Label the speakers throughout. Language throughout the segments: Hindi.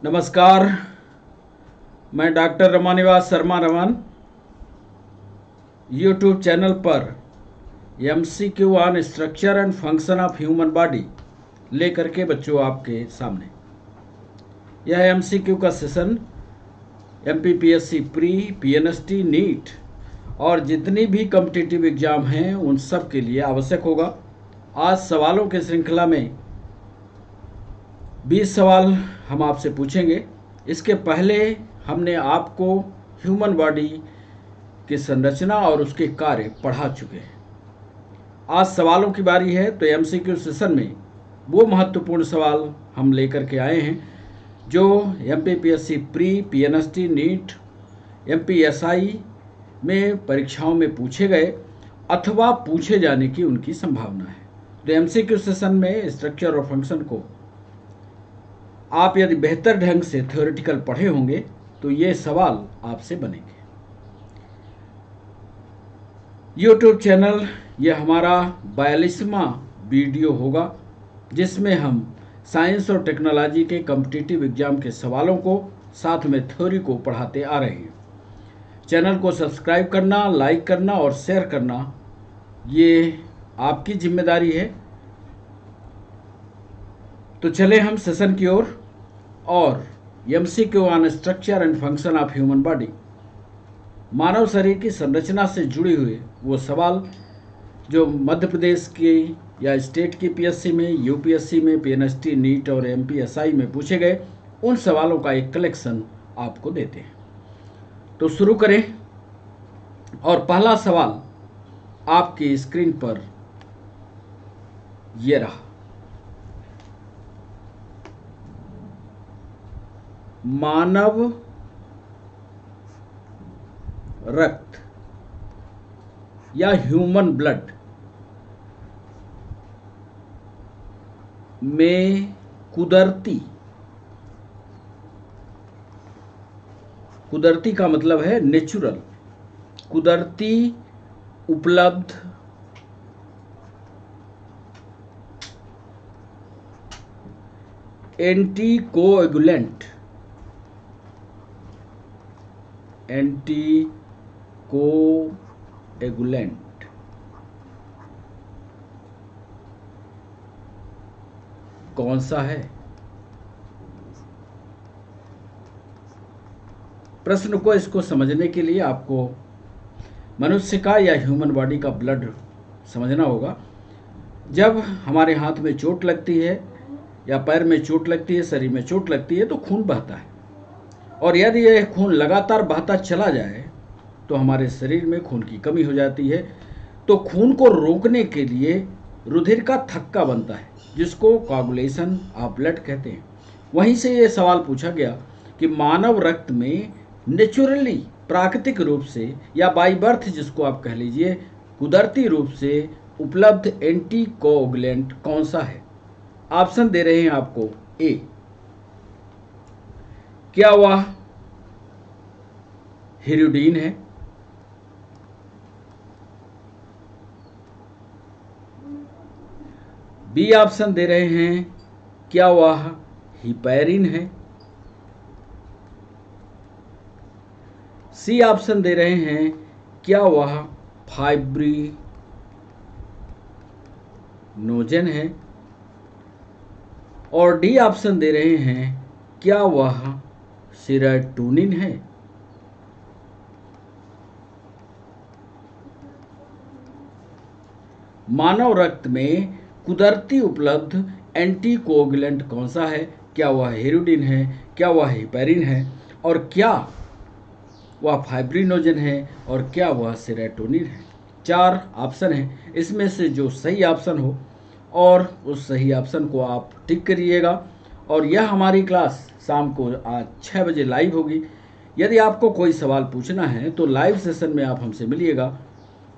Speaker 1: नमस्कार। मैं doctor Ramniwas Sharma Raman YouTube channel पर MCQ on structure and function of human body लेकर के बच्चों आपके सामने यह MCQ का session MPPSC pre PNST NEET और जितनी भी कॉम्पिटिटिव एग्जाम हैं उन सब के लिए आवश्यक होगा। आज सवालों के श्रृंखला में 20 सवाल हम आपसे पूछेंगे। इसके पहले हमने आपको ह्यूमन बॉडी की संरचना और उसके कार्य पढ़ा चुके हैं। आज सवालों की बारी है, तो MCQ सेशन में वो महत्वपूर्ण सवाल हम लेकर के आए हैं जो MPPSC pre PNST NEET MPSI में परीक्षाओं में पूछे गए अथवा पूछे जाने की उनकी संभावना है। तो MCQ सेशन में स्ट्रक्चर और फंक्शन को आप यदि बेहतर ढंग से थ्योरेटिकल पढ़े होंगे तो ये सवाल आपसे बनेंगे। यूट्यूब चैनल ये हमारा 42वां वीडियो होगा जिसमें हम साइंस और टेक्नोलॉजी के कॉम्पिटिटिव एग्जाम के सवालों को साथ में थ्योरी को पढ़ाते आ रहे हैं। चैनल को सब्सक्राइब करना, लाइक करना और शेयर करना ये आपकी जिम्मेदारी है। तो चले हम सेशन की ओर और MCQ on structure and function of human body, मानव शरीर की संरचना से जुड़े हुए वो सवाल जो मध्य प्रदेश की या स्टेट की PSC में, UPSC में, PNST नीट और MPSI में पूछे गए, उन सवालों का एक कलेक्शन आपको देते हैं। तो शुरू करें और पहला सवाल आपकी स्क्रीन पर ये रहा। मानव रक्त या ह्यूमन ब्लड में कुदरती का मतलब है नेचुरल, कुदरती उपलब्ध एंटीकोएगुलेंट कौन सा है? प्रश्न को इसको समझने के लिए आपको मनुष्य का या ह्यूमन बॉडी का ब्लड समझना होगा। जब हमारे हाथ में चोट लगती है या पैर में चोट लगती है, शरीर में चोट लगती है तो खून बहता है, और यदि यह खून लगातार बहता चला जाए तो हमारे शरीर में खून की कमी हो जाती है। तो खून को रोकने के लिए रुधिर का थक्का बनता है जिसको कोआगुलेशन ऑफ ब्लड कहते हैं। वहीं से ये सवाल पूछा गया कि मानव रक्त में नेचुरली, प्राकृतिक रूप से या बाई बर्थ जिसको आप कह लीजिए, कुदरती रूप से उपलब्ध एंटीकोएगुलेंट कौन सा है? ऑप्शन दे रहे हैं आपको। ए, क्या वह हिरुडीन है? बी ऑप्शन दे रहे हैं, क्या वह हिपैरिन है? सी ऑप्शन दे रहे हैं, क्या वह फाइब्रिनोजन है? और डी ऑप्शन दे रहे हैं, क्या वह सेरोटोनिन है? मानव रक्त में कुदरती उपलब्ध एंटीकोएगुलेंट कौन सा है? क्या वह हिरुडीन है, क्या वह हिपैरिन है, और क्या वह फाइब्रिनोजन है, और क्या वह सेरोटोनिन है? 4 ऑप्शन हैं, इसमें से जो सही ऑप्शन हो और उस सही ऑप्शन को आप टिक करिएगा। और यह हमारी क्लास शाम को आज 6 बजे लाइव होगी। यदि आपको कोई सवाल पूछना है तो लाइव सेशन में आप हमसे मिलिएगा।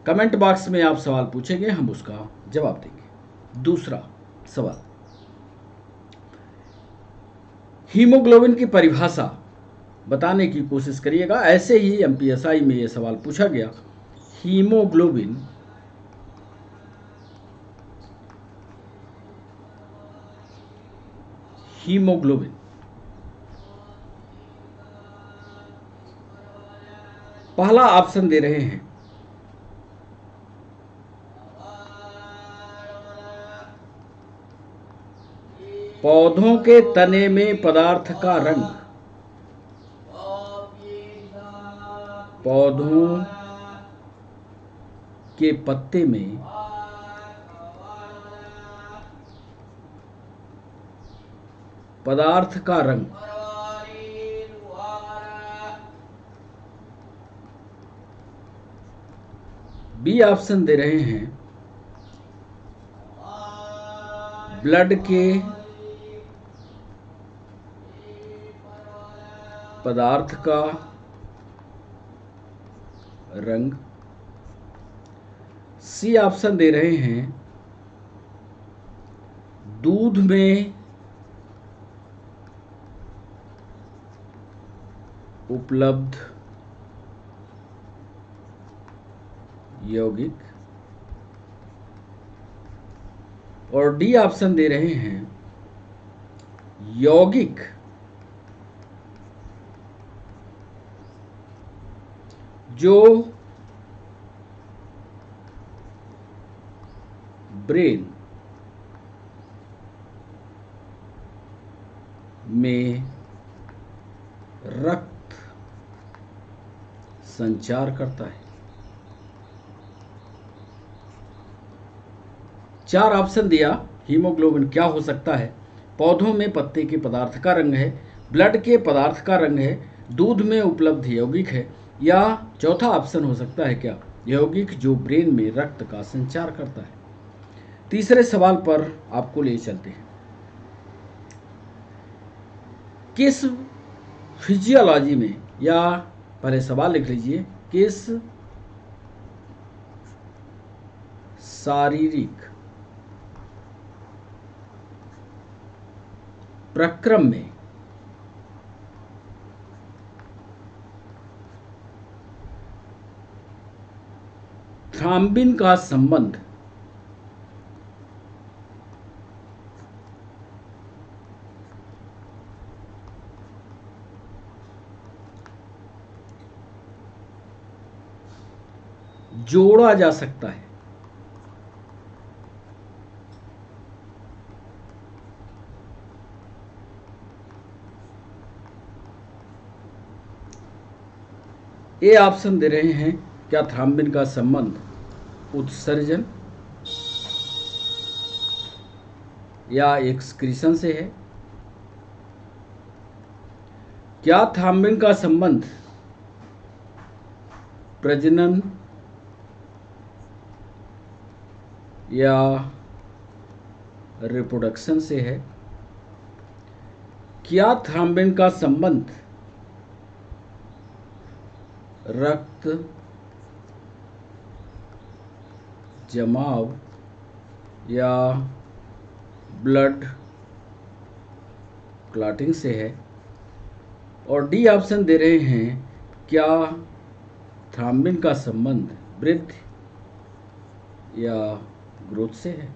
Speaker 1: कमेंट बॉक्स में आप सवाल पूछेंगे, हम उसका जवाब देंगे। दूसरा सवाल, हीमोग्लोबिन की परिभाषा बताने की कोशिश करिएगा। ऐसे ही MPSI में यह सवाल पूछा गया, हीमोग्लोबिन हीमोग्लोबिन पहला ऑप्शन दे रहे हैं पौधों के तने में पदार्थ का रंग, पौधों के पत्ते में पदार्थ का रंग। बी ऑप्शन दे रहे हैं ब्लड के पदार्थ का रंग। सी ऑप्शन दे रहे हैं दूध में उपलब्ध यौगिक। और डी ऑप्शन दे रहे हैं यौगिक जो ब्रेन में रक्त संचार करता है। 4 ऑप्शन दिया। हीमोग्लोबिन क्या हो सकता है? पौधों में पत्ते के पदार्थ का रंग है, ब्लड के पदार्थ का रंग है, दूध में उपलब्ध यौगिक है, या चौथा ऑप्शन हो सकता है क्या? यौगिक जो ब्रेन में रक्त का संचार करता है। तीसरे सवाल पर आपको ले चलते हैं। किस फिजियोलॉजी में, या पहले सवाल लिख लीजिए, किस शारीरिक प्रक्रम में थ्राम्बिन का संबंध जोड़ा जा सकता है? ए ऑप्शन दे रहे हैं क्या थ्राम्बिन का संबंध उत्सर्जन या एक्सक्रीशन से है? क्या थ्राम्बिन का संबंध प्रजनन या रिप्रोडक्शन से है? क्या थ्राम्बिन का संबंध रक्त जमाव या ब्लड क्लॉटिंग से है? और डी ऑप्शन दे रहे हैं क्या थ्राम्बिन का संबंध वृद्धि या ग्रोथ से है?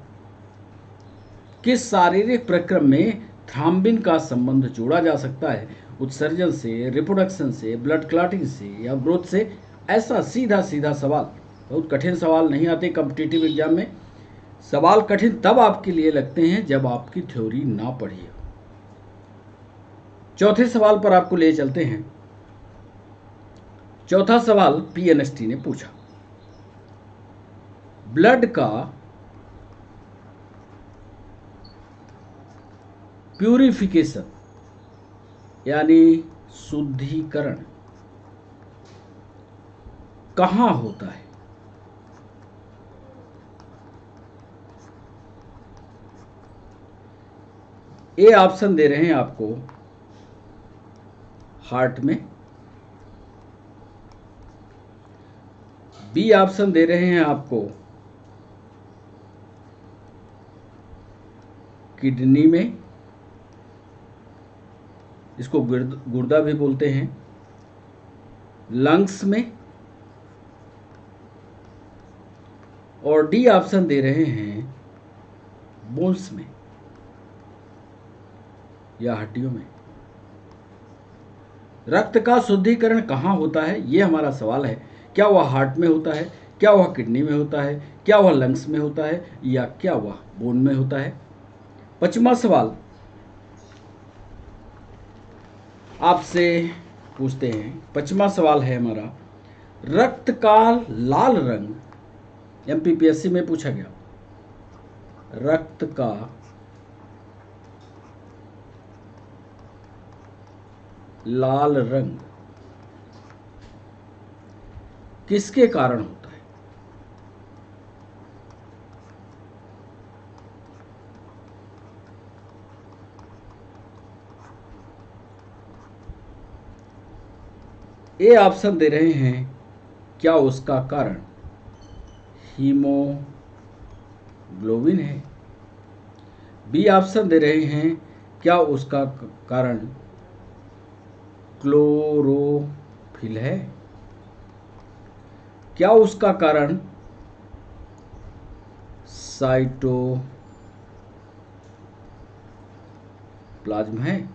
Speaker 1: किस शारीरिक प्रक्रम में थ्राम्बिन का संबंध जोड़ा जा सकता है? उत्सर्जन से, रिप्रोडक्शन से, ब्लड क्लॉटिंग से या ग्रोथ से? ऐसा सीधा सीधा सवाल, बहुत कठिन सवाल नहीं आते कॉम्पिटिटिव एग्जाम में। सवाल कठिन तब आपके लिए लगते हैं जब आपकी थ्योरी ना पढ़ी हो। चौथे सवाल पर आपको ले चलते हैं। चौथा सवाल पीएनएसटी ने पूछा, ब्लड का प्यूरिफिकेशन यानी शुद्धिकरण कहाँ होता है? ए ऑप्शन दे रहे हैं आपको हार्ट में, बी ऑप्शन दे रहे हैं आपको किडनी में, इसको गुर्दा भी बोलते हैं, लंग्स में, और डी ऑप्शन दे रहे हैं बोन्स में या हड्डियों में। रक्त का शुद्धिकरण कहाँ होता है, ये हमारा सवाल है। क्या वह हार्ट में होता है, क्या वह किडनी में होता है, क्या वह लंग्स में होता है, या क्या वह बोन में होता है। 5वां सवाल आपसे पूछते हैं। 5वां सवाल है हमारा, रक्त का लाल रंग एमपीपीएससी में पूछा गया। रक्त का लाल रंग किसके कारण होता है। ए ऑप्शन दे रहे हैं, क्या उसका कारण हीमोग्लोबिन है। बी ऑप्शन दे रहे हैं, क्या उसका कारण क्लोरोफिल है। क्या उसका कारण साइटोप्लाज्म है।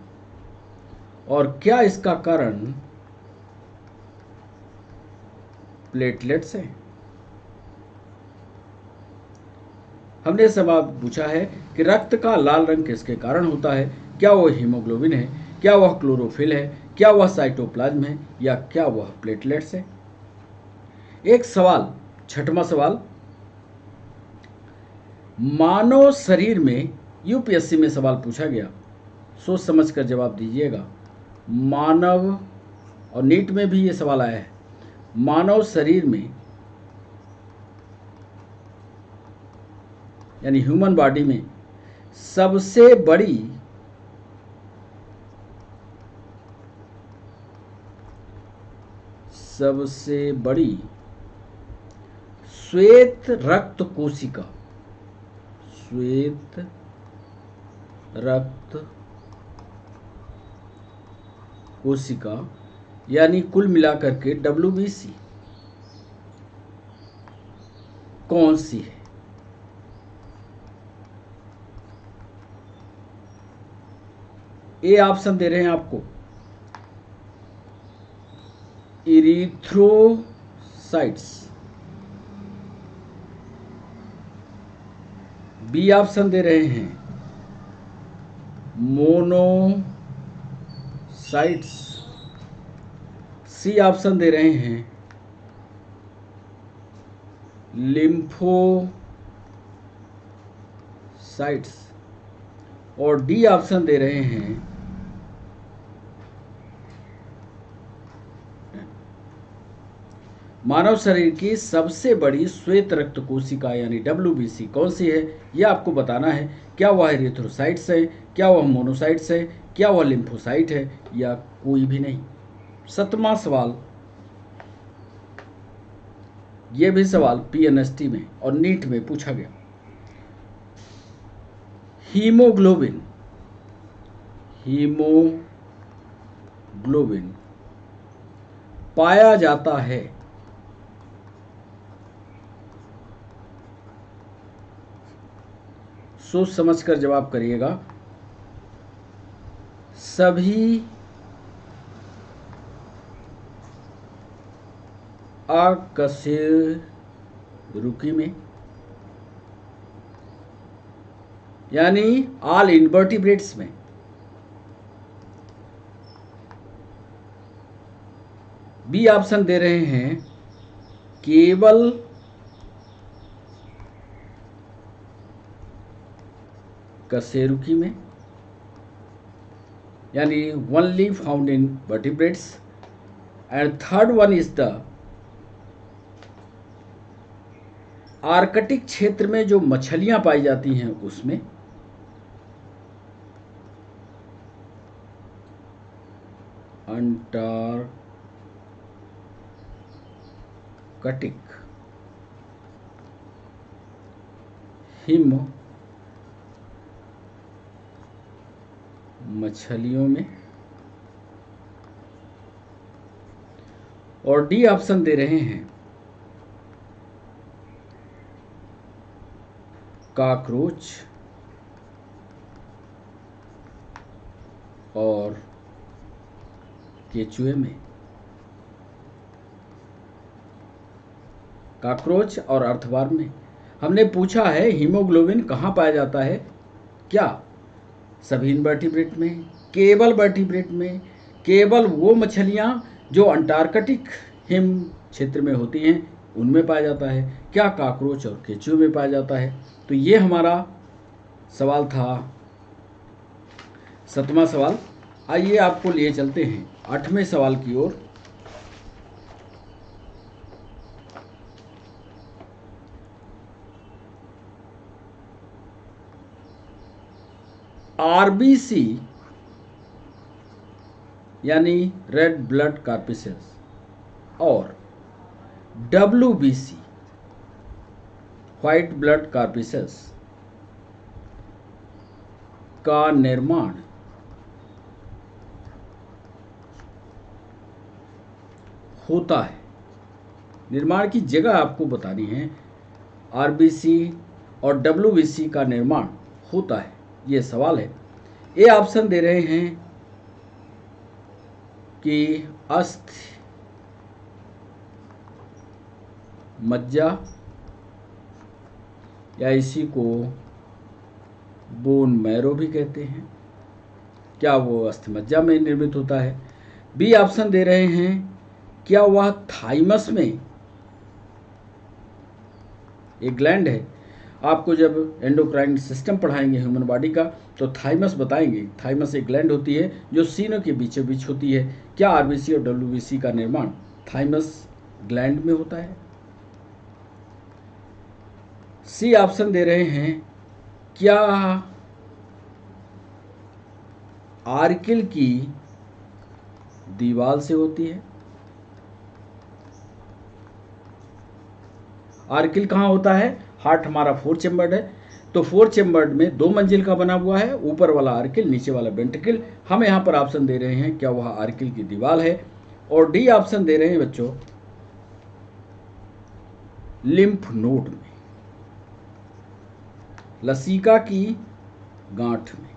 Speaker 1: और क्या इसका कारण प्लेटलेट्स हैं। हमने सवाल पूछा है कि रक्त का लाल रंग किसके कारण होता है। क्या वह हीमोग्लोबिन है, क्या वह क्लोरोफिल है, क्या वह साइटोप्लाज्म है, या क्या वह प्लेटलेट्स है। एक सवाल, 6वां सवाल, मानव शरीर में, यूपीएससी में सवाल पूछा गया, सोच समझकर जवाब दीजिएगा। मानव, और नीट में भी ये सवाल आया है, मानव शरीर में यानी ह्यूमन बॉडी में सबसे बड़ी श्वेत रक्त कोशिका, श्वेत रक्त कोशिका यानी कुल मिलाकर के WBC कौन सी है। ए ऑप्शन दे रहे हैं आपको, इरिथ्रोसाइट्स। बी ऑप्शन दे रहे हैं, मोनोसाइट्स। सी ऑप्शन दे रहे हैं, लिम्फोसाइट्स। और डी ऑप्शन दे रहे हैं, मानव शरीर की सबसे बड़ी श्वेत रक्त कोशिका यानी WBC कौन सी है, यह आपको बताना है। क्या वह एरिथ्रोसाइट्स है, क्या वह मोनोसाइट्स है, क्या वह लिम्फोसाइट है, या कोई भी नहीं। 7वां सवाल, यह भी सवाल PNST में और नीट में पूछा गया। हीमोग्लोबिन पाया जाता है सोच समझकर जवाब करिएगा। सभी अकशेरुकी में यानी ऑल इनवर्टिब्रेट्स में। बी ऑप्शन दे रहे हैं, केवल कशेरुकी में यानी only found in vertebrates. And third one is the Arctic क्षेत्र में जो मछलियां पाई जाती हैं उसमें। अंटार्कटिक हिम मछलियों में। और डी ऑप्शन दे रहे हैं, कॉकरोच और केचुए में। कॉकरोच और अर्थवर्म में। हमने पूछा है हीमोग्लोबिन कहाँ पाया जाता है? क्या सभी इनवर्टिब्रेट में? केवल वर्टिब्रेट में? केवल वो मछलियाँ जो अंटार्कटिक हिम क्षेत्र में होती हैं उनमें पाया जाता है? क्या कॉकरोच और केचुए में पाया जाता है? तो ये हमारा सवाल था, 7वां सवाल। आइए आपको लिए चलते हैं 8वें सवाल की ओर। आरबीसी यानी रेड ब्लड कॉर्पसेल्स और डब्ल्यूबीसी व्हाइट ब्लड कॉर्पसेल्स का निर्माण होता है। निर्माण की जगह आपको बतानी है। आरबीसी और डब्ल्यूबीसी का निर्माण होता है, ये सवाल है। ये ऑप्शन दे रहे हैं कि अस्थि मज्जा या इसी को बोन मैरो भी कहते हैं। क्या वो अस्थि मज्जा में निर्मित होता है? बी ऑप्शन दे रहे हैं क्या वह थाइमस में, एक ग्लैंड है। आपको जब एंडोक्राइन सिस्टम पढ़ाएंगे ह्यूमन बॉडी का तो थाइमस बताएंगे। थाइमस एक ग्लैंड होती है जो सीनों के बीचों बीच होती है। क्या आरबीसी और डब्ल्यूबीसी का निर्माण थाइमस ग्लैंड में होता है? सी ऑप्शन दे रहे हैं क्या आर्किल की दीवार से होती है? आर्किल कहाँ होता है? हार्ट हमारा 4 चेम्बर्ड है, तो 4 चेम्बर्ड में 2 मंजिल का बना हुआ है, ऊपर वाला आर्किल नीचे वाला वेंट्रिकल। हम यहाँ पर ऑप्शन दे रहे हैं क्या वह आर्किल की दीवार है। और डी ऑप्शन दे रहे हैं बच्चों लिम्फ नोड में, लसीका की गांठ में।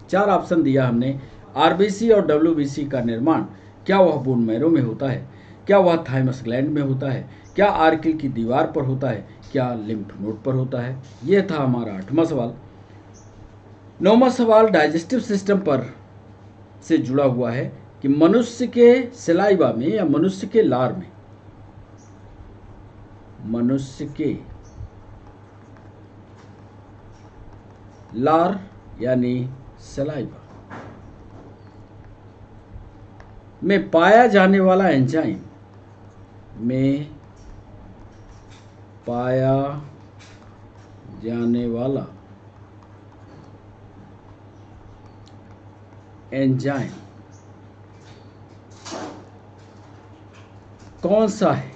Speaker 1: 4 ऑप्शन दिया हमने। आरबीसी और डब्ल्यूबीसी का निर्माण क्या वह बोन मैरो में होता है? क्या वह थाइमस ग्लैंड में होता है? क्या आर्किल की दीवार पर होता है? क्या लिम्फ नोड पर होता है? यह था हमारा 8वां सवाल। 9वां सवाल डाइजेस्टिव सिस्टम पर से जुड़ा हुआ है कि मनुष्य के सलाइवा में या मनुष्य के लार में, मनुष्य के लार यानी सलाइवा में पाया जाने वाला एंजाइम में पाया जाने वाला एंजाइम कौन सा है?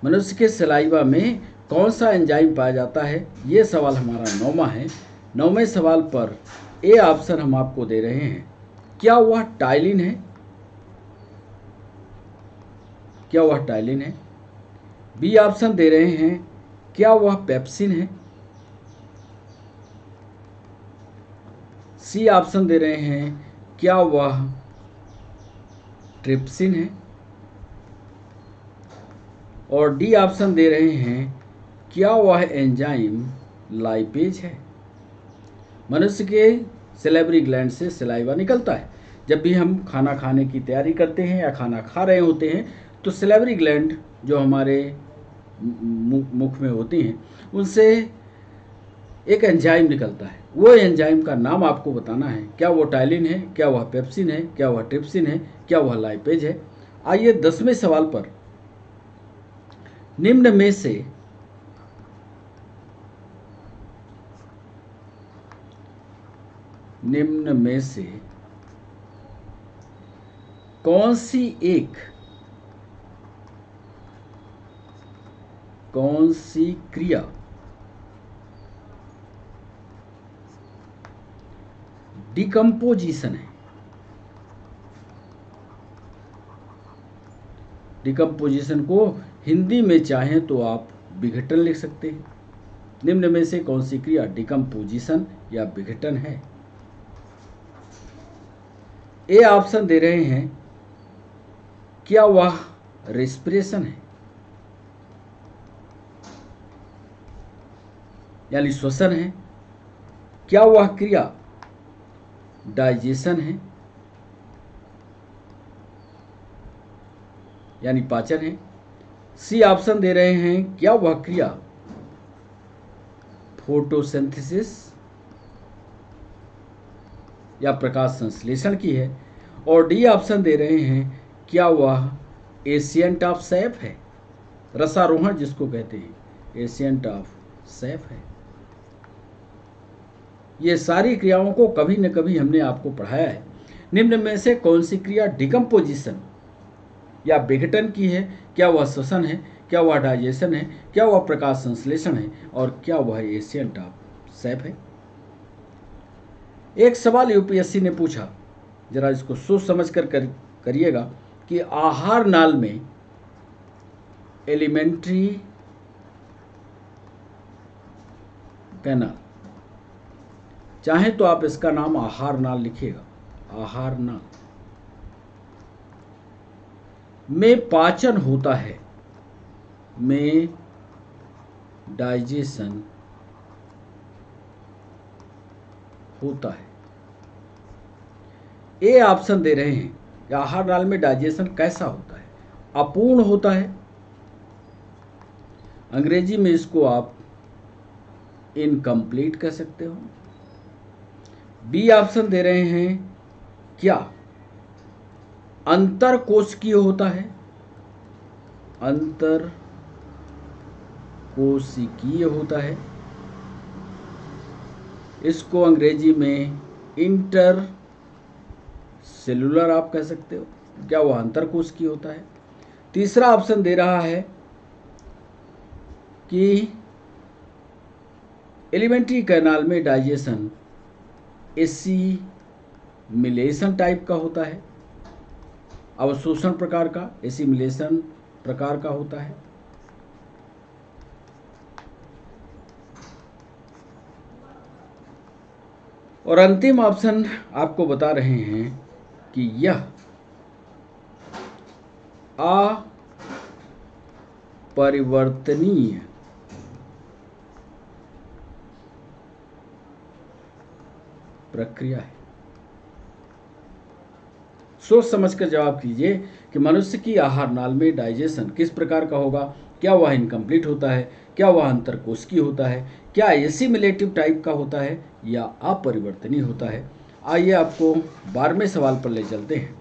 Speaker 1: मनुष्य के सलाइवा में कौन सा एंजाइम पाया जाता है? ये सवाल हमारा 9वां है। 9वें सवाल पर ए ऑप्शन हम आपको दे रहे हैं। क्या वह टाइलिन है? क्या वह टाइलिन है? बी ऑप्शन दे रहे हैं क्या वह पेप्सिन है? सी ऑप्शन दे रहे हैं क्या वह ट्रिप्सिन है? और डी ऑप्शन दे रहे हैं क्या वह एंजाइम लाइपेज है? मनुष्य के सैलिवरी ग्लैंड से सलाइवा निकलता है। जब भी हम खाना खाने की तैयारी करते हैं या खाना खा रहे होते हैं तो सैलिवरी ग्लैंड जो हमारे मुख में होती हैं उनसे एक एंजाइम निकलता है। वो एंजाइम का नाम आपको बताना है। क्या वो टाइलिन है? क्या वह पेप्सिन है? क्या वह ट्रिप्सिन है? क्या वह लाइपेज है? आइए 10वें सवाल पर निम्न में से कौन सी क्रिया डिकम्पोजिशन है? डिकम्पोजिशन को हिंदी में चाहें तो आप विघटन लिख सकते हैं। निम्न में से कौन सी क्रिया डिकम्पोजिशन या विघटन है? ए ऑप्शन दे रहे हैं, क्या वह रेस्पिरेशन है, यानी श्वसन है। क्या वह क्रिया डाइजेशन है, यानी पाचन है। सी ऑप्शन दे रहे हैं, क्या वह क्रिया फोटोसिंथेसिस या प्रकाश संश्लेषण की है। और डी ऑप्शन दे रहे हैं, क्या वह एशियंट ऑफ सेफ है, रसारोहण जिसको कहते हैं, एशियंट ऑफ सेफ है। ये सारी क्रियाओं को कभी न कभी हमने आपको पढ़ाया है। निम्न में से कौन सी क्रिया डिकम्पोजिशन या विघटन की है? क्या वह श्वसन है, क्या वह डाइजेशन है, क्या वह प्रकाश संश्लेषण है, और क्या वह एशियंट ऑफ सेफ है? एक सवाल यूपीएससी ने पूछा, जरा इसको सोच समझ कर करिएगा, कि आहार नाल में एलिमेंट्री कैनाल, चाहे तो आप इसका नाम आहार नाल लिखिएगा, आहार नाल में पाचन होता है, में डाइजेशन होता है। ए ऑप्शन दे रहे हैं कि आहार नाल में डाइजेशन कैसा होता है? अपूर्ण होता है, अंग्रेजी में इसको आप इनकम्प्लीट कह सकते हो। बी ऑप्शन दे रहे हैं, क्या अंतर कोशिकीय होता है, अंतर कोशिकीय होता है, इसको अंग्रेजी में इंटर सेलुलर आप कह सकते हो। क्या वह अंतर कोशिकीय होता है? तीसरा ऑप्शन दे रहा है कि एलिमेंट्री कैनाल में डाइजेशन एसिमिलेशन टाइप का होता है, अवशोषण प्रकार का, एसिमिलेशन प्रकार का होता है। और अंतिम ऑप्शन आपको बता रहे हैं कि यह अपरिवर्तनीय प्रक्रिया है। सोच समझकर जवाब कीजिए कि मनुष्य की आहार नाल में डाइजेशन किस प्रकार का होगा? क्या वह इनकम्प्लीट होता है, क्या वह अंतरकोशिकीय होता है, क्या एसिमिलेटिव टाइप का होता है, या अपरिवर्तनीय होता है? आइए आपको 12वें सवाल पर ले चलते हैं।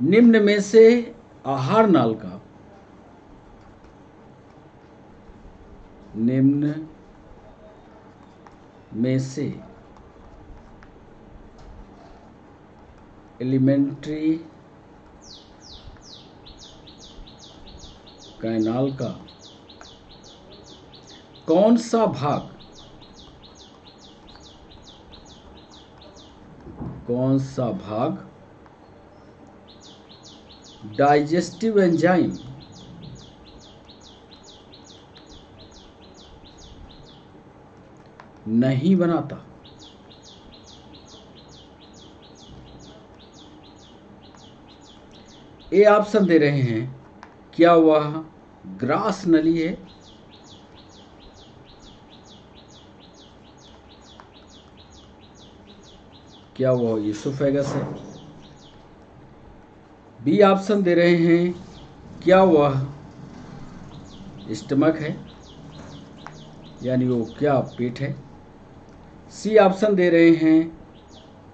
Speaker 1: निम्न में से आहार नाल का, निम्न में से एलिमेंट्री कैनाल का कौन सा भाग, कौन सा भाग डाइजेस्टिव एंजाइम नहीं बनाता? ए ऑप्शन दे रहे हैं, क्या वह ग्रास नली है, क्या वह ईसोफेगस है। बी ऑप्शन दे रहे हैं, क्या वह स्टमक है, यानी वो क्या पेट है। सी ऑप्शन दे रहे हैं,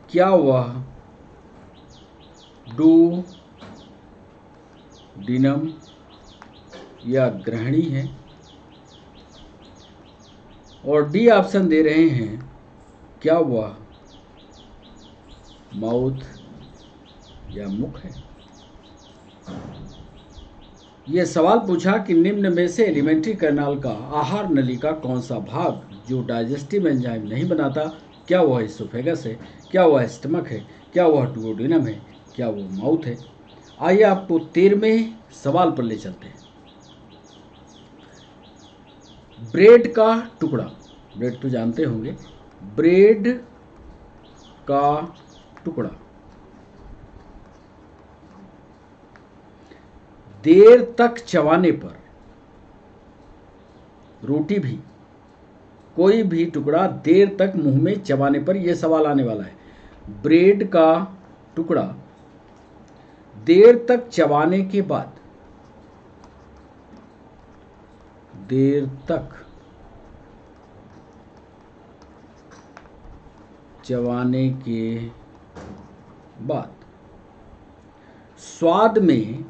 Speaker 1: क्या वह डुओडेनम या ग्रहणी है। और डी ऑप्शन दे रहे हैं, क्या वह माउथ या मुख है। यह सवाल पूछा कि निम्न में से एलिमेंट्री कैनाल का आहार नली का कौन सा भाग जो डाइजेस्टिव एंजाइम नहीं बनाता? क्या वह ईसोफेगस है, क्या वह स्टमक है, क्या वह डुओडेनम है, क्या वह माउथ है। आइए आपको 13वें सवाल पर ले चलते हैं। ब्रेड का टुकड़ा ब्रेड तो जानते होंगे। ब्रेड का टुकड़ा देर तक चबाने पर, रोटी भी, कोई भी टुकड़ा देर तक मुंह में चबाने पर, यह सवाल आने वाला है। ब्रेड का टुकड़ा देर तक चबाने के बाद, देर तक चबाने के बाद स्वाद में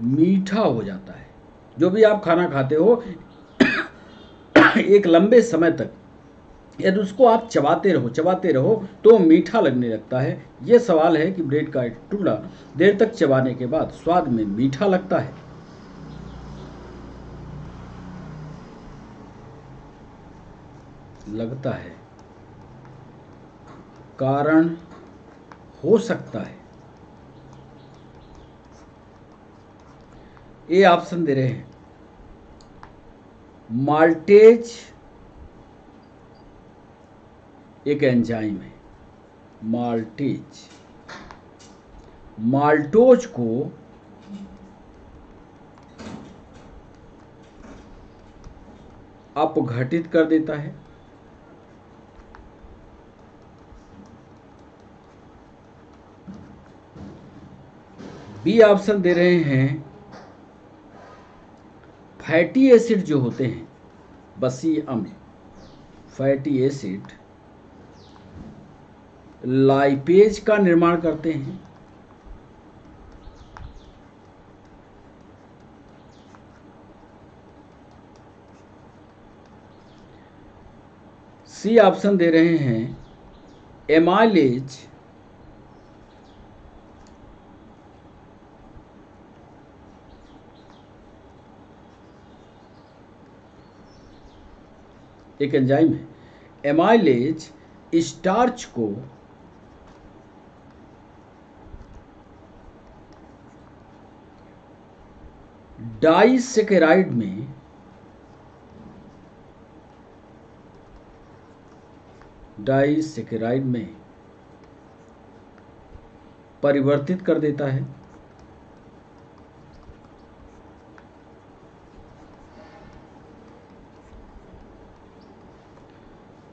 Speaker 1: मीठा हो जाता है। जो भी आप खाना खाते हो एक लंबे समय तक यदि उसको आप चबाते रहो तो मीठा लगने लगता है। यह सवाल है कि ब्रेड का एक टुकड़ा देर तक चबाने के बाद स्वाद में मीठा लगता है। लगता है, कारण हो सकता है। ये ऑप्शन दे रहे हैं। माल्टेज एक एंजाइम है। माल्टेज माल्टोज को अपघटित कर देता है। बी ऑप्शन दे रहे हैं। फैटी एसिड जो होते हैं, बसी अम्ल, फैटी एसिड लाइपेज का निर्माण करते हैं। सी ऑप्शन दे रहे हैं। एमाइलेज एक एंजाइम है। एमाइलेज स्टार्च को डाइसेकेराइड में परिवर्तित कर देता है।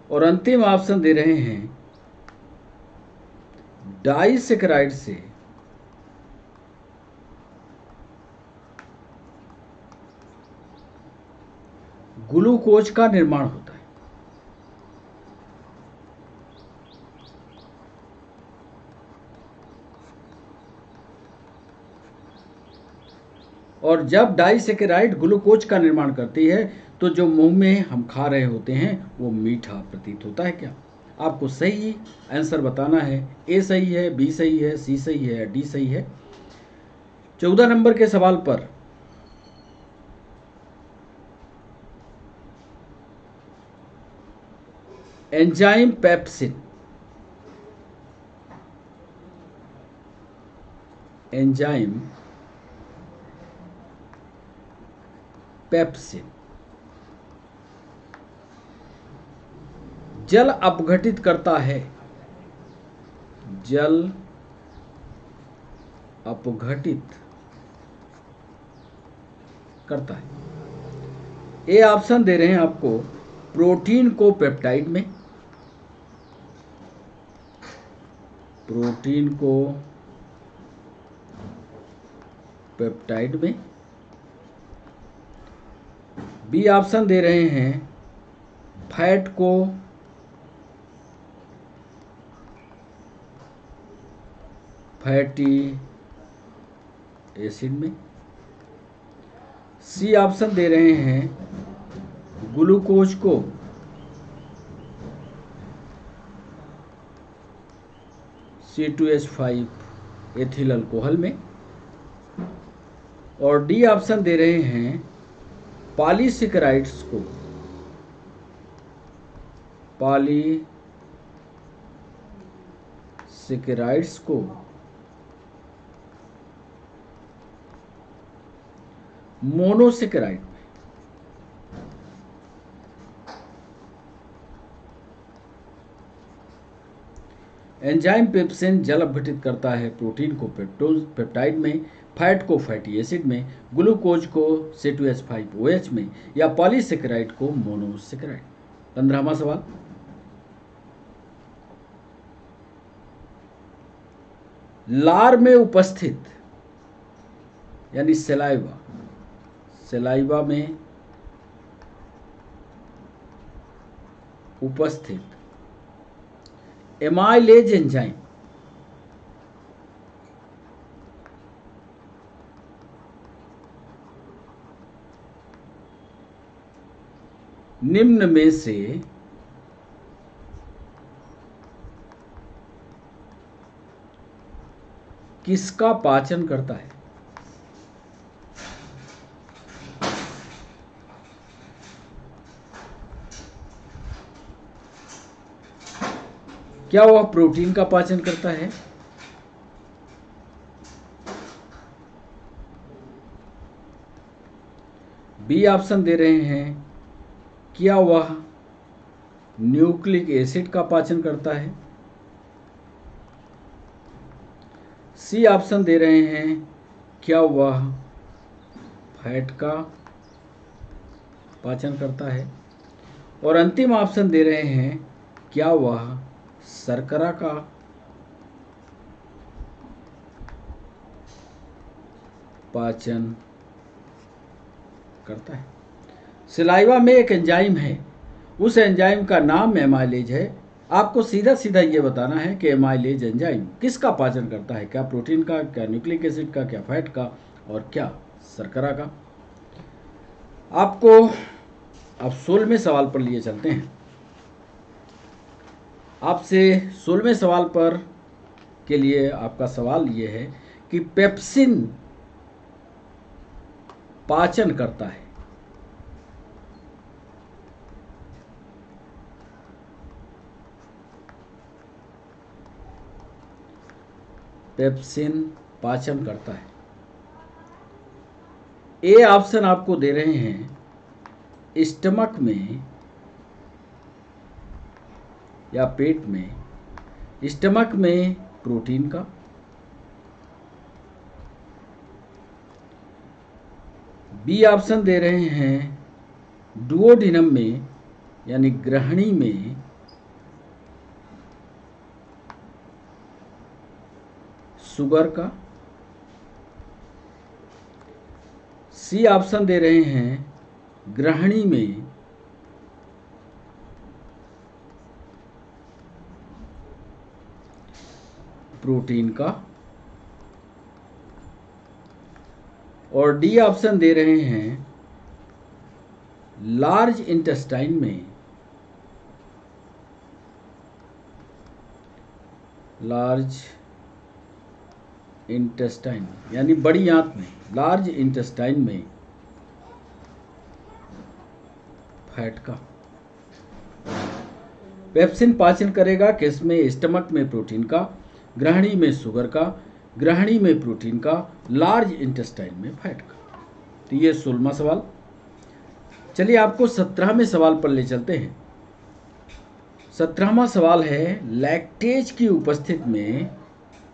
Speaker 1: और अंतिम ऑप्शन दे रहे हैं। डाइसेकेराइड से ग्लूकोज का निर्माण होता है। और जब डाइसेकेराइड ग्लूकोज का निर्माण करती है तो जो मुंह में हम खा रहे होते हैं वो मीठा प्रतीत होता है। क्या आपको सही आंसर बताना है? ए सही है, बी सही है, सी सही है, डी सही है? 14 नंबर के सवाल पर एंजाइम पेप्सिन, एंजाइम पेप्सिन जल अपघटित करता है। जल अपघटित करता है। ये ऑप्शन दे रहे हैं आपको। प्रोटीन को पेप्टाइड में, प्रोटीन को पेप्टाइड में। बी ऑप्शन दे रहे हैं। फैट को फैटी एसिड में। सी ऑप्शन दे रहे हैं। ग्लूकोज को C2H5 एथिल अल्कोहल में। और डी ऑप्शन दे रहे हैं। पॉलीसेकेराइड्स को मोनोसेकेराइड में। एंजाइम पेप्सिन जल अपघटित करता है प्रोटीन को पेप्टाइड में, फैट को फैटी एसिड में, ग्लूकोज को C2H5OH में, या पॉलीसेकेराइड को मोनोसेकेराइड। 15वां सवाल, लार में उपस्थित यानी सेलाइवा में उपस्थित एमाइलेज एंजाइम निम्न में से किसका पाचन करता है? क्या वह प्रोटीन का पाचन करता है? बी ऑप्शन दे रहे हैं, क्या वह न्यूक्लिक एसिड का पाचन करता है? सी ऑप्शन दे रहे हैं, क्या वह फैट का पाचन करता है? और अंतिम ऑप्शन दे रहे हैं, क्या वह शर्करा का पाचन करता है? सलाइवा में एक एंजाइम है, उस एंजाइम का नाम एमाइलेज है। आपको सीधा सीधा ये बताना है कि एमाइलेज एंजाइम किसका पाचन करता है, क्या प्रोटीन का, क्या न्यूक्लिक एसिड का, क्या फैट का, और क्या शर्करा का। आपको अब 16वें सवाल पर लिए चलते हैं। आपसे 16वें सवाल पर के लिए आपका सवाल ये है कि पेप्सिन पाचन करता है। पेप्सिन पाचन करता है। ए ऑप्शन आपको दे रहे हैं स्टमक में या पेट में। स्टमक में प्रोटीन का, बी ऑप्शन दे रहे हैं डुओडिनम में यानी ग्रहणी में शुगर का, सी ऑप्शन दे रहे हैं ग्रहणी में प्रोटीन का, और डी ऑप्शन दे रहे हैं लार्ज इंटेस्टाइन में, लार्ज इंटेस्टाइन यानी बड़ी आंत में, लार्ज इंटेस्टाइन में फैट का। पेप्सिन पाचन करेगा किसमें? स्टमक में प्रोटीन का, ग्रहणी में शुगर का, ग्रहणी में प्रोटीन का, लार्ज इंटेस्टाइन में फैट का। तो ये 16वां सवाल। चलिए आपको 17वें सवाल पर ले चलते हैं। 17वां सवाल है, लैक्टेज की उपस्थिति में,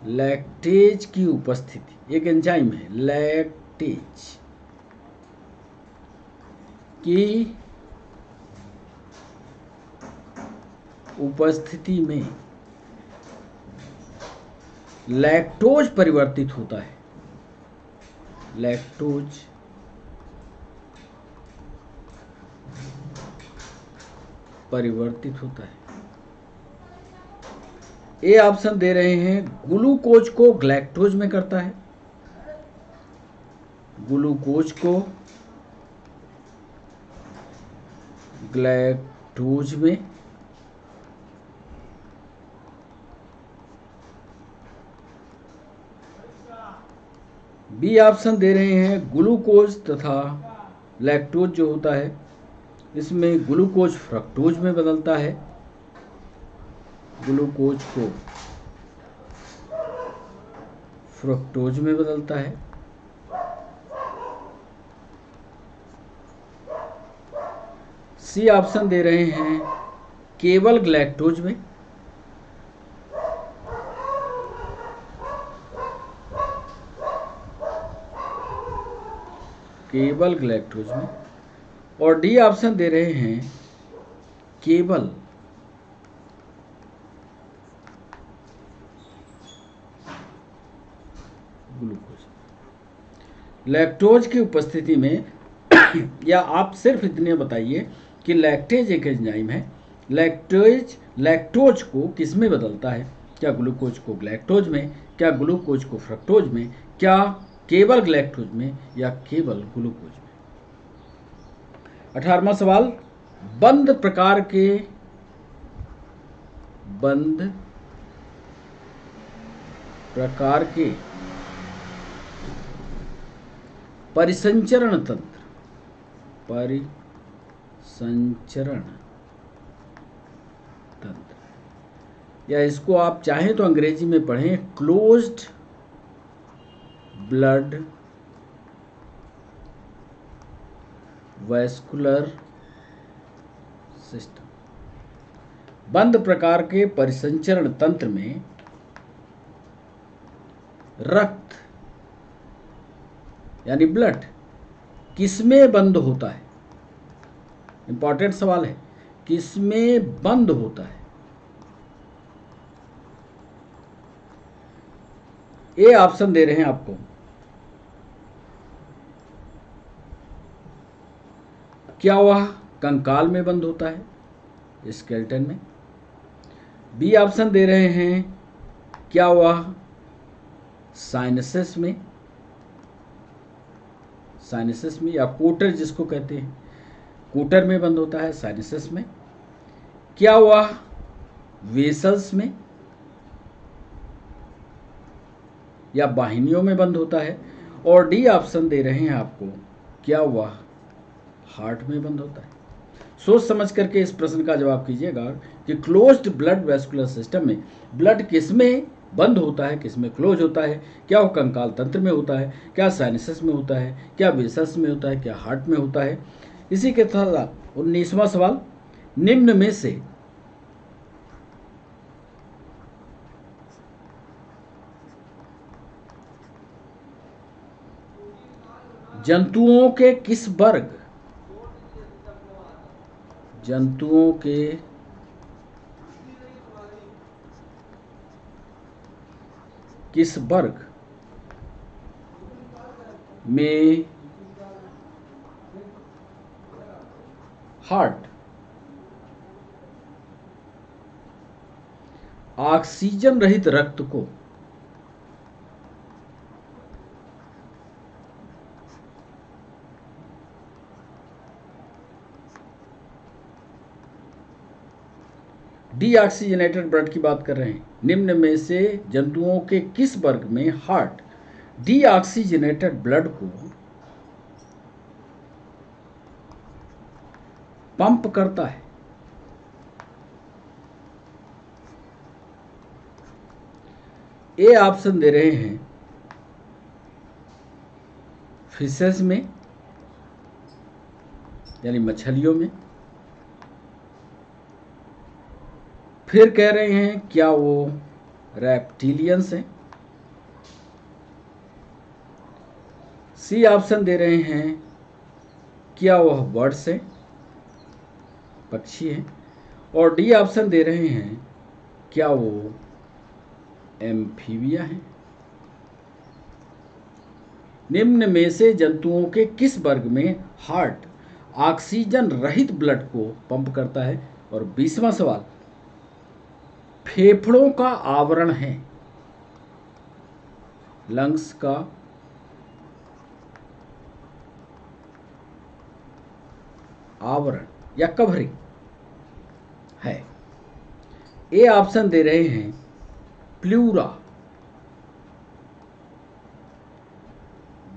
Speaker 1: लैक्टेज की उपस्थिति, एक एंजाइम है लैक्टेज की उपस्थिति में लैक्टोज परिवर्तित होता है। लैक्टोज परिवर्तित होता है। ए ऑप्शन दे रहे हैं ग्लूकोज को ग्लैक्टोज में करता है, ग्लूकोज को ग्लैक्टोज में, बी ऑप्शन दे रहे हैं ग्लूकोज तथा लैक्टोज जो होता है इसमें ग्लूकोज फ्रक्टोज में बदलता है, ग्लूकोज को फ्रक्टोज में बदलता है, सी ऑप्शन दे रहे हैं केवल ग्लैक्टोज में, केवल ग्लैक्टोज में, और डी ऑप्शन दे रहे हैं केवल ग्लूकोज। लैक्टोज की उपस्थिति में या आप सिर्फ इतने बताइए कि लैक्टेज एक एंजाइम है, लैक्टोज को किस में बदलता है? क्या ग्लूकोज को ग्लैक्टोज में, क्या ग्लूकोज को फ्रक्टोज में, क्या केवल ग्लैक्टोज में, या केवल ग्लूकोज में? 18वां सवाल, बंद प्रकार के परिसंचरण तंत्र, या इसको आप चाहें तो अंग्रेजी में पढ़ें क्लोज्ड ब्लड वैस्कुलर सिस्टम। बंद प्रकार के परिसंचरण तंत्र में रक्त यानी ब्लड किसमें बंद होता है? इंपॉर्टेंट सवाल है, किसमें बंद होता है? ए ऑप्शन दे रहे हैं आपको, क्या वह कंकाल में बंद होता है, स्केलेटन में? बी ऑप्शन दे रहे हैं, क्या वह साइनसेस में या कोटर जिसको कहते हैं, कोटर में बंद होता है, साइनसेस में? क्या वह वेसल्स में या वाहिनियों में बंद होता है? और डी ऑप्शन दे रहे हैं आपको, क्या वह हार्ट में बंद होता है? सोच समझ करके इस प्रश्न का जवाब कीजिएगा कि क्लोज्ड ब्लड वैस्कुलर सिस्टम में ब्लड किसमें बंद होता है, किसमें क्लोज होता है? क्या वो कंकाल तंत्र में होता है, क्या साइनसेस में होता है, क्या वेसल्स में होता है, क्या हार्ट में होता है? इसी के साथ 19वां सवाल, निम्न में से जंतुओं के किस वर्ग में हार्ट ऑक्सीजन रहित रक्त को डीऑक्सीजनेटेड ब्लड की बात कर रहे हैं। निम्न में से जंतुओं के किस वर्ग में हार्ट डीऑक्सीजनेटेड ब्लड को पंप करता है? ए ऑप्शन दे रहे हैं फिशेस में यानी मछलियों में। फिर कह रहे हैं क्या वो रेप्टिलियंस हैं? सी ऑप्शन दे रहे हैं क्या वह बर्ड्स हैं, पक्षी हैं? और डी ऑप्शन दे रहे हैं क्या वो एम्फीबिया हैं? निम्न में से जंतुओं के किस वर्ग में हार्ट ऑक्सीजन रहित ब्लड को पंप करता है? और 20वां सवाल, फेफड़ों का आवरण है, लंग्स का आवरण या कवरिंग है? ए ऑप्शन दे रहे हैं प्लूरा,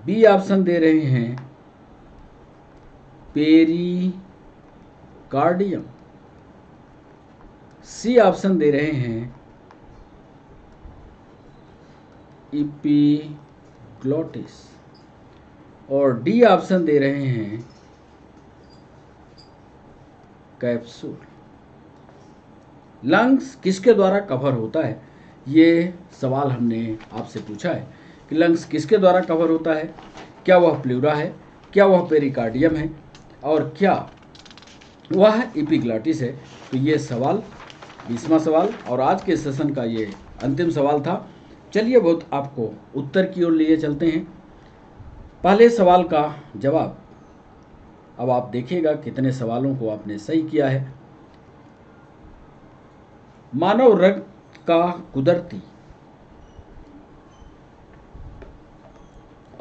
Speaker 1: बी ऑप्शन दे रहे हैं पेरिकार्डियम, सी ऑप्शन दे रहे हैं इपीग्लॉटिस, और डी ऑप्शन दे रहे हैं कैप्सूल। लंग्स किसके द्वारा कवर होता है? ये सवाल हमने आपसे पूछा है कि लंग्स किसके द्वारा कवर होता है। क्या वह प्लूरा है, क्या वह पेरिकार्डियम है, और क्या वह एपिग्लॉटिस है? तो ये सवाल 20वां सवाल और आज के सेशन का ये अंतिम सवाल था। चलिए बहुत आपको उत्तर की ओर लिए चलते हैं। पहले सवाल का जवाब अब आप देखिएगा कितने सवालों को आपने सही किया है। मानव रक्त का कुदरती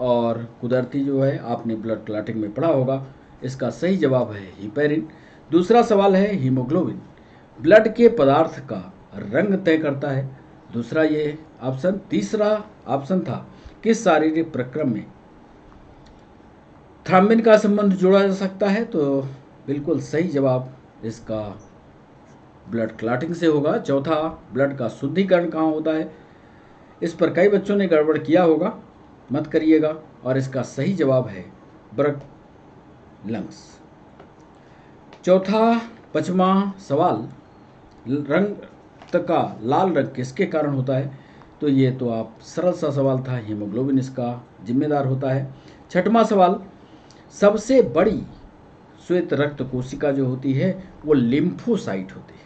Speaker 1: और कुदरती जो है आपने ब्लड क्लॉटिंग में पढ़ा होगा, इसका सही जवाब है हिपेरिन। दूसरा सवाल है हीमोग्लोबिन ब्लड के पदार्थ का रंग तय करता है, दूसरा ये ऑप्शन। तीसरा ऑप्शन था किस शारीरिक प्रक्रम में थ्रोम्बिन का संबंध जोड़ा जा सकता है? तो बिल्कुल सही जवाब इसका ब्लड क्लॉटिंग से होगा। चौथा ब्लड का शुद्धिकरण कहाँ होता है? इस पर कई बच्चों ने गड़बड़ किया होगा, मत करिएगा, और इसका सही जवाब है ब्रक लंग्स। चौथा 5वां सवाल रक्त का लाल रंग किसके कारण होता है? तो ये तो आप सरल सा सवाल था, हीमोग्लोबिन इसका जिम्मेदार होता है। 6वां सवाल सबसे बड़ी श्वेत रक्त कोशिका जो होती है वो लिम्फोसाइट होती है।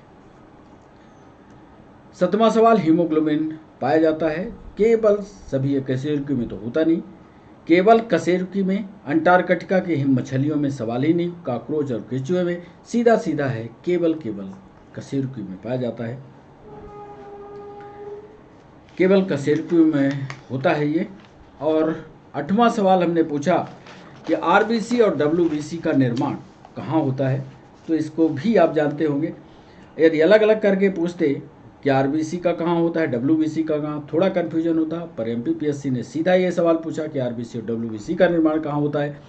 Speaker 1: 7वां सवाल हीमोग्लोबिन पाया जाता है केवल सभी कशेरुकी में तो होता नहीं, केवल कशेरुकी में, अंटार्कटिका की हिम मछलियों में सवाल ही नहीं, कॉकरोच और केचुए में, सीधा सीधा है केवल कशेरुकी में पाया जाता है, केवल कशेरुकी में होता है ये। और 8वां सवाल हमने पूछा कि आरबीसी और डब्ल्यूबीसी का निर्माण कहाँ होता है? तो इसको भी आप जानते होंगे। यदि अलग अलग करके पूछते कि आरबीसी का कहाँ होता है, डब्ल्यूबीसी का कहाँ, थोड़ा कन्फ्यूजन होता, पर एमपीपीएससी ने सीधा ये सवाल पूछा कि आरबीसी और डब्ल्यूबीसी का निर्माण कहाँ होता है।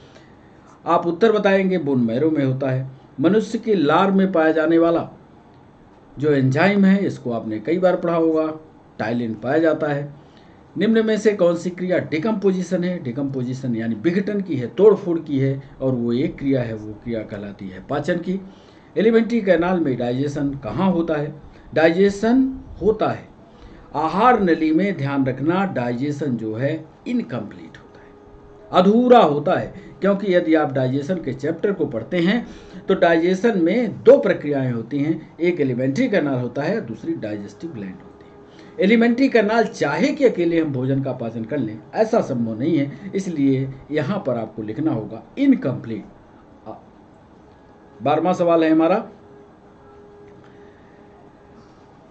Speaker 1: आप उत्तर बताएंगे बोन मैरो में होता है। मनुष्य की लार में पाया जाने वाला जो एंजाइम है, इसको आपने कई बार पढ़ा होगा, टाइलिन पाया जाता है। निम्न में से कौन सी क्रिया डिकम्पोजिशन है? डिकम्पोजिशन यानी विघटन की है, तोड़फोड़ की है, और वो एक क्रिया है, वो क्रिया कहलाती है पाचन की। एलिमेंट्री कैनाल में डाइजेशन कहाँ होता है? डाइजेशन होता है आहार नली में। ध्यान रखना, डाइजेशन जो है इनकम्प्लीट होता है, अधूरा होता है, क्योंकि यदि आप डाइजेशन के चैप्टर को पढ़ते हैं तो डाइजेशन में 2 प्रक्रियाएं होती हैं, एक एलिमेंट्री कैनाल होता है, दूसरी डाइजेस्टिव ग्लैंड होती है। एलिमेंट्री कैनाल चाहे कि अकेले हम भोजन का पाचन कर लें, ऐसा संभव नहीं है, इसलिए यहाँ पर आपको लिखना होगा इनकम्प्लीट। 12वां सवाल है हमारा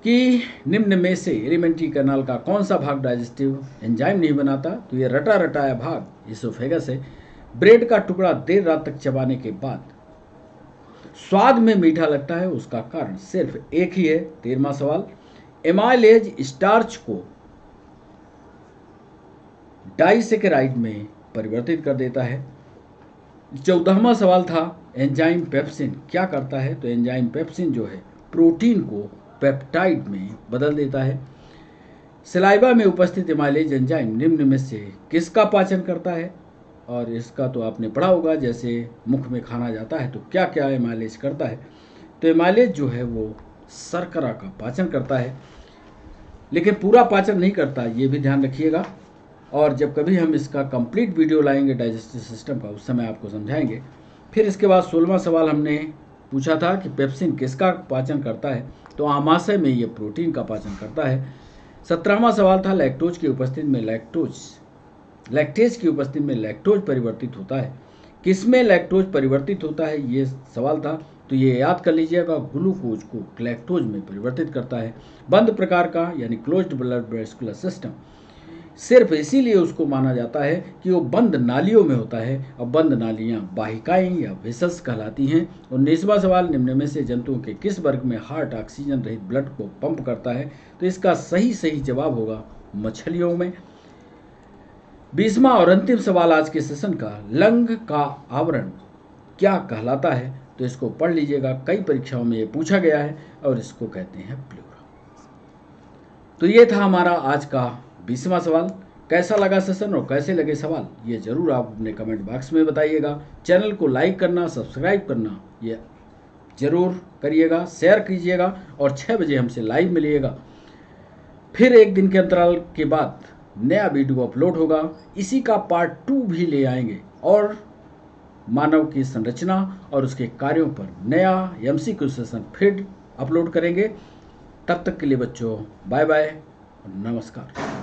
Speaker 1: कि निम्न में से एलिमेंट्री कैनाल का कौन सा भाग डाइजेस्टिव एंजाइम नहीं बनाता? तो ये रटा रटाया भाग इसोफेगस है। ब्रेड का टुकड़ा देर रात तक चबाने के बाद स्वाद में मीठा लगता है, उसका कारण सिर्फ एक ही है। 13वां सवाल एमाइलेज स्टार्च को डाइसेकेराइड में परिवर्तित कर देता है। 14वां सवाल था एंजाइम पेप्सिन क्या करता है? तो एंजाइम पेप्सिन जो है प्रोटीन को पेप्टाइड में बदल देता है। सलाइवा में उपस्थित एमाइलेज एंजाइम निम्न में से किसका पाचन करता है? और इसका तो आपने पढ़ा होगा, जैसे मुख में खाना जाता है तो क्या क्या एमाइलेज करता है? तो एमाइलेज जो है वो शर्करा का पाचन करता है, लेकिन पूरा पाचन नहीं करता, ये भी ध्यान रखिएगा। और जब कभी हम इसका कंप्लीट वीडियो लाएंगे डाइजेस्टिव सिस्टम का, उस समय आपको समझाएंगे। फिर इसके बाद 16वां सवाल हमने पूछा था कि पेप्सिन किसका पाचन करता है? तो आमाशय में ये प्रोटीन का पाचन करता है। 17वां सवाल था लैक्टोज की उपस्थिति में लैक्टेज की उपस्थिति में लैक्टोज परिवर्तित होता है, किसमें लैक्टोज परिवर्तित होता है, ये सवाल था। तो ये याद कर लीजिएगा, ग्लूकोज को लैक्टोज में परिवर्तित करता है। बंद प्रकार का यानी क्लोज्ड ब्लड वेस्कुलर सिस्टम सिर्फ इसीलिए उसको माना जाता है कि वो बंद नालियों में होता है, और बंद नालियां वाहिकाएं या वेसल्स कहलाती हैं। 19वां सवाल निम्न में से जंतुओं के किस वर्ग में हार्ट ऑक्सीजन रहित ब्लड को पंप करता है? तो इसका सही जवाब होगा मछलियों में। 20वां और अंतिम सवाल आज के सेशन का, लंग का आवरण क्या कहलाता है? तो इसको पढ़ लीजिएगा, कई परीक्षाओं में ये पूछा गया है, और इसको कहते हैं प्लूरा। तो ये था हमारा आज का 20वां सवाल। कैसा लगा सेशन और कैसे लगे सवाल, ये जरूर आप अपने कमेंट बॉक्स में बताइएगा। चैनल को लाइक करना, सब्सक्राइब करना ये ज़रूर करिएगा, शेयर कीजिएगा और 6 बजे हमसे लाइव मिलिएगा। फिर एक दिन के अंतराल के बाद नया वीडियो अपलोड होगा। इसी का पार्ट 2 भी ले आएंगे और मानव की संरचना और उसके कार्यों पर नया MCQ सेशन फिर अपलोड करेंगे। तब तक के लिए बच्चों बाय बाय और नमस्कार।